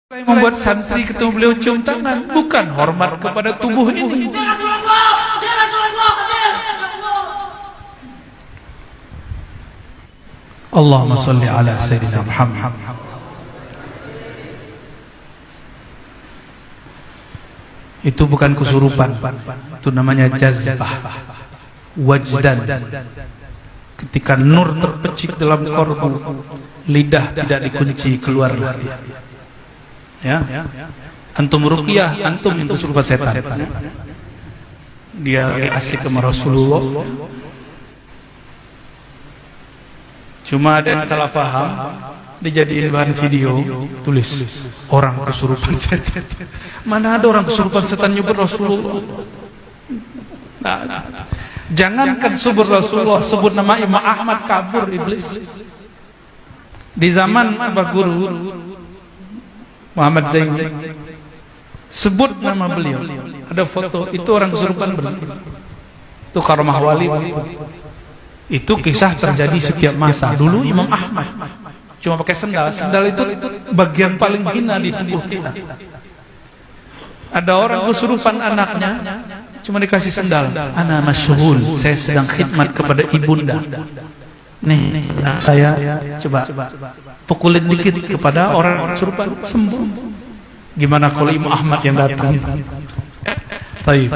Yang membuat santri ketemu beliau cium tangan bukan hormat kepada tubuh ini. Allahumma salli ala Sayyidina Muhammad. Itu bukan kesurupan, itu namanya jazbah, wajdan. Ketika nur terpecik dalam korbu, lidah tidak dikunci, keluarlah dia. Ya, antum ruqyah, antum yang kesurupan setan. Dia asik sama Rasulullah. Cuma ada yang salah paham, dijadiin bahan video, tulis orang kesurupan setan. Mana ada orang kesurupan setan nyebut Rasulullah? Nah. Jangankan sebut Rasulullah, sebut nama Imam Ahmad kabur iblis. Di zaman Abah Guru Muhammad Zain, sebut nama beliau, ada foto, itu orang kesurupan beliau. Itu karamah wali. Itu kisah terjadi setiap masa. Dulu Imam Ahmad cuma pakai sendal. Sendal itu bagian paling hina di tubuh kita. Ada orang kesurupan anaknya, cuma dikasih sendal. Ana masyghul, saya sedang khidmat kepada ibunda. Nih, saya coba pukulin dikit kepada orang kesurupan, sembuh. Gimana kalau Imam Ahmad yang datang? Baik.